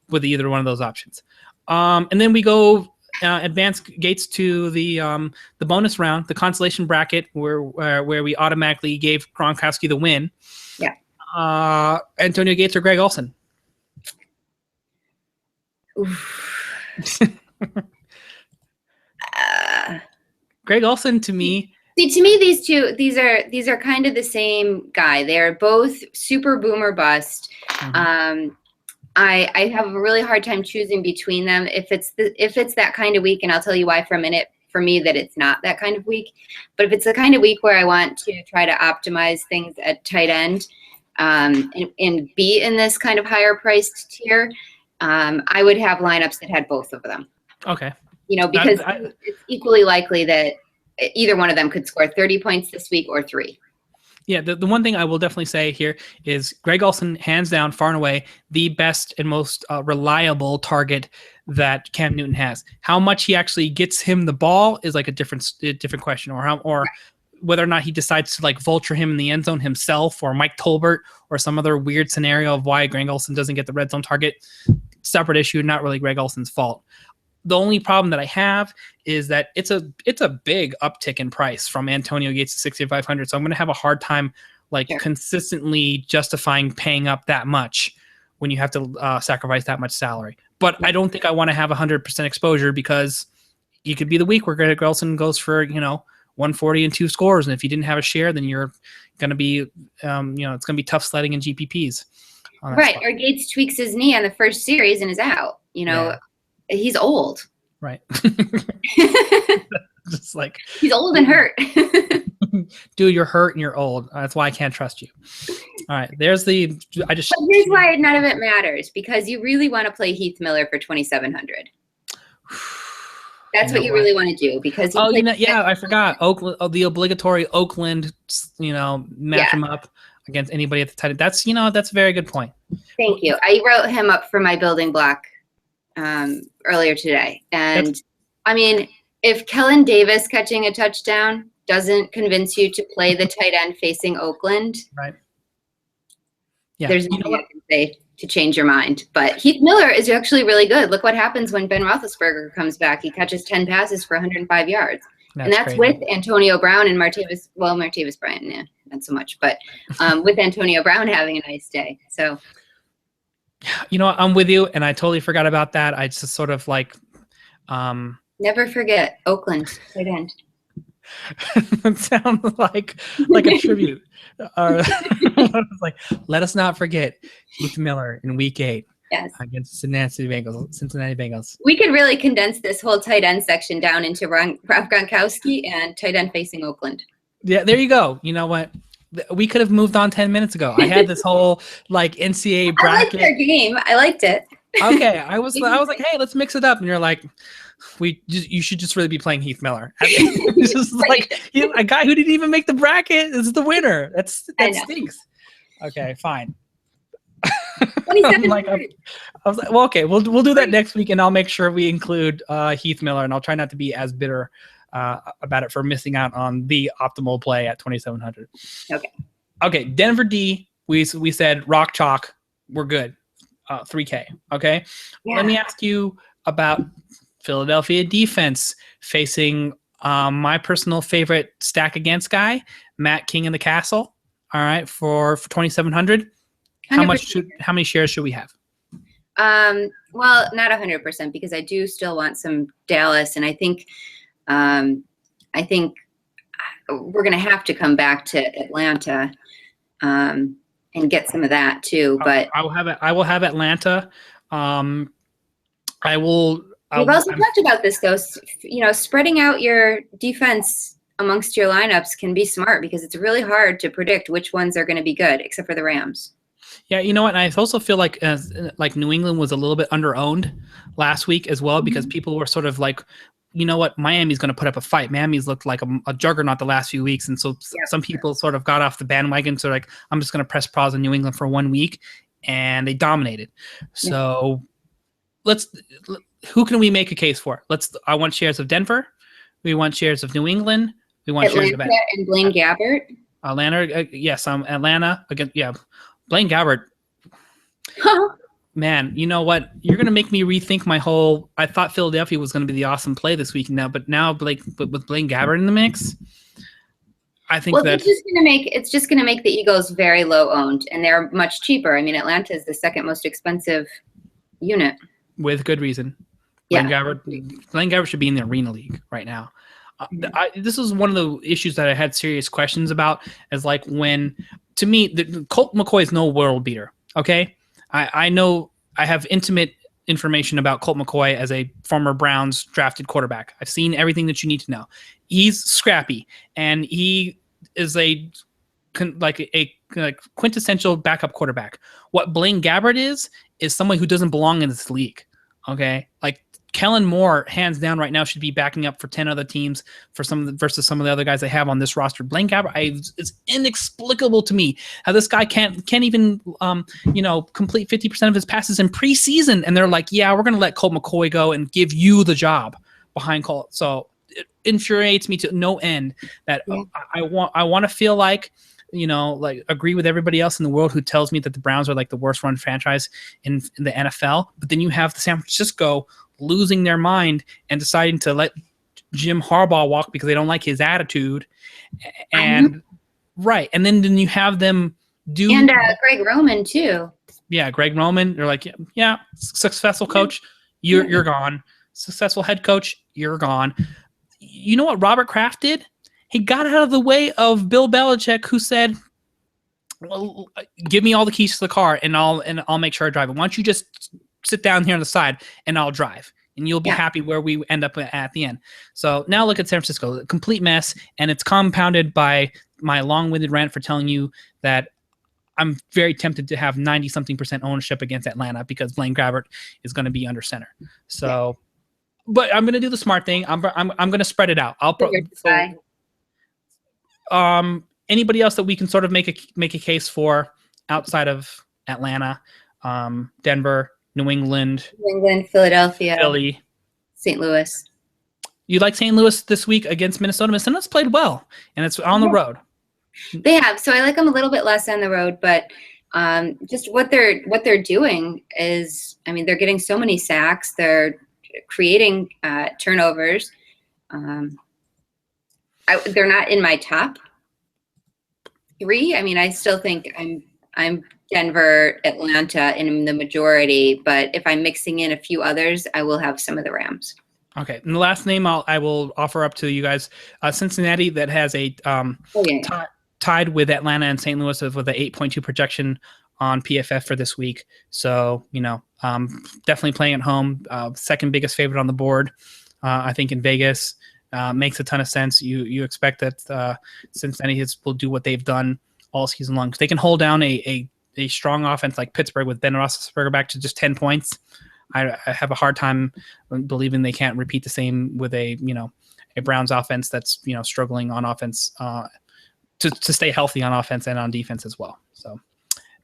with either one of those options. And then we go advance Gates to the bonus round, the consolation bracket where we automatically gave Gronkowski the win. Yeah. Antonio Gates or Greg Olsen? Greg Olsen to me. See, these are kind of the same guy. They're both super boomer bust. Mm-hmm. I have a really hard time choosing between them. If it's that kind of week, and I'll tell you why for a minute. For me, that it's not that kind of week. But if it's the kind of week where I want to try to optimize things at tight end, and be in this kind of higher priced tier, I would have lineups that had both of them. Okay. Because it's equally likely that either one of them could score 30 points this week or 3. Yeah, the one thing I will definitely say here is Greg Olsen, hands down, far and away, the best and most reliable target that Cam Newton has. How much he actually gets him the ball is like a different question, or whether or not he decides to like vulture him in the end zone himself, or Mike Tolbert, or some other weird scenario of why Greg Olsen doesn't get the red zone target. Separate issue, not really Greg Olsen's fault. The only problem that I have is that it's a big uptick in price from Antonio Gates to 6,500. So I'm going to have a hard time consistently justifying paying up that much when you have to sacrifice that much salary. But I don't think I want to have 100% exposure because you could be the week where Greg Olsen goes for 140 and 2 scores, and if you didn't have a share, then you're going to be it's going to be tough sledding in GPPs. Right, or Gates tweaks his knee on the first series and is out. Yeah. He's old. Right. Just like he's old and hurt. Dude, you're hurt and you're old. That's why I can't trust you. All right. But here's why none of it matters, because you really want to play Heath Miller for 2,700. That's what you really want to do, because I forgot Oakland, the obligatory Oakland, match him up against anybody at the tight end. That's that's a very good point. Thank you. I wrote him up for my building block earlier today. And I mean, if Kellen Davis catching a touchdown doesn't convince you to play the tight end facing Oakland, right? Yeah, there's nothing I can say to change your mind. But Heath Miller is actually really good. Look what happens when Ben Roethlisberger comes back. He catches 10 passes for 105 yards. That's with Antonio Brown and Martavis Bryant, not so much, but with Antonio Brown having a nice day. So I'm with you, and I totally forgot about that. I just sort of never forget Oakland tight end. It sounds like a tribute. Like, let us not forget Heath Miller in Week 8 against Cincinnati Bengals. We could really condense this whole tight end section down into Rob Gronkowski and tight end facing Oakland. Yeah, there you go. You know what? We could have moved on 10 minutes ago. I had this whole NCAA bracket. I liked their game. I liked it. Okay, I was like, hey, let's mix it up, and you're like, you should just really be playing Heath Miller. It's just like a guy who didn't even make the bracket is the winner. That stinks. Okay, fine. I was like, well, okay, we'll do that next week, and I'll make sure we include Heath Miller, and I'll try not to be as bitter about it for missing out on the optimal play at 2,700. Okay, Denver D. We said rock chalk. We're good. 3K. Okay. Yeah. Let me ask you about Philadelphia defense facing my personal favorite stack against guy, Matt King in the Castle. All right, for 2,700. How many shares should we have? Well, not 100% because I do still want some Dallas, and I think we're going to have to come back to Atlanta and get some of that too. But I will have Atlanta. We've also talked about this though. Spreading out your defense amongst your lineups can be smart because it's really hard to predict which ones are going to be good, except for the Rams. Yeah, you know what? I also feel like New England was a little bit under-owned last week as well because people were sort of like, you know what, Miami's going to put up a fight. Miami's looked like a juggernaut the last few weeks, and so some people sort of got off the bandwagon. So like, I'm just going to press pause on New England for 1 week, and they dominated. So who can we make a case for? I want shares of Denver. We want shares of New England. We want Atlanta shares of and Blaine Gabbert. Atlanta, yes, Atlanta again. Yeah, Blaine Gabbert. Man, you know what? You're going to make me rethink my whole. I thought Philadelphia was going to be the awesome play this week but with Blaine Gabbert in the mix, I think it's just going to make the Eagles very low owned, and they're much cheaper. I mean, Atlanta is the second most expensive unit with good reason. Blaine Gabbert should be in the Arena League right now. This is one of the issues that I had serious questions about. Is like when, to me, Colt McCoy is no world beater. Okay. I know I have intimate information about Colt McCoy as a former Browns drafted quarterback. I've seen everything that you need to know. He's scrappy, and he is a quintessential backup quarterback. What Blaine Gabbert is someone who doesn't belong in this league. Okay, like Kellen Moore, hands down, right now should be backing up for 10 other teams versus some of the other guys they have on this roster. Blaine Gabbert, it's inexplicable to me how this guy can't even complete 50% of his passes in preseason, and they're like, yeah, we're going to let Colt McCoy go and give you the job behind Colt. So it infuriates me to no end that I want to feel like, agree with everybody else in the world who tells me that the Browns are like the worst run franchise in the NFL, but then you have the San Francisco losing their mind and deciding to let Jim Harbaugh walk because they don't like his attitude. And and then you have them do Greg Roman too. Yeah, Greg Roman. They're like, yeah, successful coach, you're gone. Successful head coach, you're gone. You know what Robert Kraft did? He got out of the way of Bill Belichick, who said, well, give me all the keys to the car and I'll make sure I drive it. Why don't you just sit down here on the side and I'll drive, and you'll be happy where we end up at the end. So now look at San Francisco, a complete mess, and it's compounded by my long-winded rant for telling you that I'm very tempted to have 90-something% ownership against Atlanta because Blaine Gabbert is going to be under center. So, but I'm going to do the smart thing. I'm going to spread it out. Anybody else that we can sort of make a case for outside of Atlanta, Denver, New England, Philadelphia, Philly, St. Louis. You like St. Louis this week against Minnesota? Minnesota's played well, and it's on the road. They have, so I like them a little bit less on the road, but just what they're doing is, I mean, they're getting so many sacks, they're creating turnovers. They're not in my top 3. I mean, I still think I'm Denver, Atlanta in the majority, but if I'm mixing in a few others, I will have some of the Rams. Okay, and the last name I will offer up to you guys, Cincinnati, that has a tied with Atlanta and St. Louis with an 8.2 projection on PFF for this week. So definitely playing at home, second biggest favorite on the board, I think in Vegas. Makes a ton of sense. You expect that Cincinnati will do what they've done all season long. They can hold down a strong offense like Pittsburgh with Ben Roethlisberger back to just 10 points. I have a hard time believing they can't repeat the same with a Browns offense that's struggling on offense to stay healthy on offense and on defense as well. So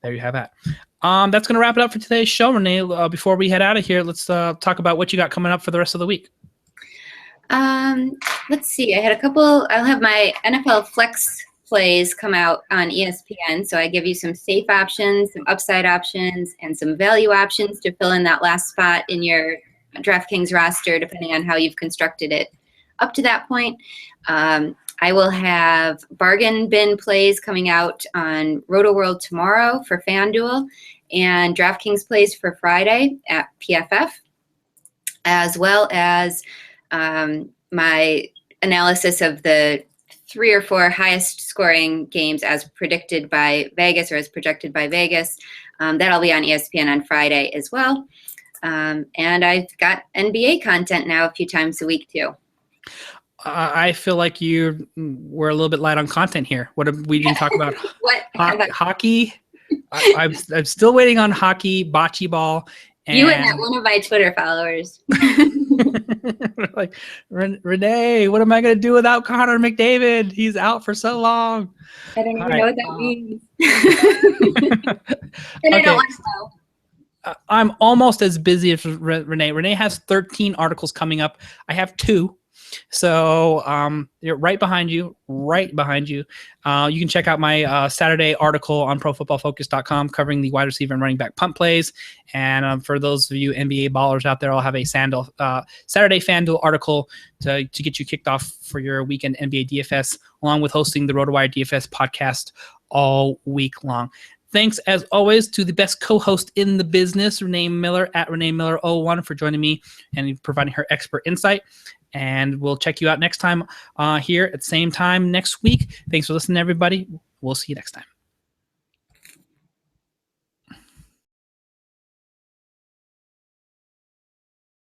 there you have that. That's going to wrap it up for today's show, Renee. Before we head out of here, let's talk about what you got coming up for the rest of the week. Let's see. I had a couple. I'll have my NFL flex plays come out on ESPN. So I give you some safe options, some upside options, and some value options to fill in that last spot in your DraftKings roster, depending on how you've constructed it up to that point. I will have bargain bin plays coming out on RotoWorld tomorrow for FanDuel and DraftKings plays for Friday at PFF, as well as my analysis of the 3 or 4 highest scoring games as predicted by Vegas or as projected by Vegas. That'll be on ESPN on Friday as well. And I've got NBA content now a few times a week too. I feel like we're a little bit light on content here. We didn't talk about hockey. I'm still waiting on hockey, bocce ball. And you and that one of my Twitter followers. Like, Renee, what am I going to do without Connor McDavid? He's out for so long. I don't even know what that means. And I don't want to know. I'm almost as busy as Renee. Renee has 13 articles coming up. I have 2. So you're right behind you. You can check out my Saturday article on ProFootballFocus.com covering the wide receiver and running back punt plays. And for those of you NBA ballers out there, I'll have a Saturday FanDuel article to get you kicked off for your weekend NBA DFS, along with hosting the RotoWire DFS podcast all week long. Thanks, as always, to the best co-host in the business, Renee Miller at Renee Miller01, for joining me and providing her expert insight. And we'll check you out next time here at the same time next week. Thanks for listening, everybody. We'll see you next time.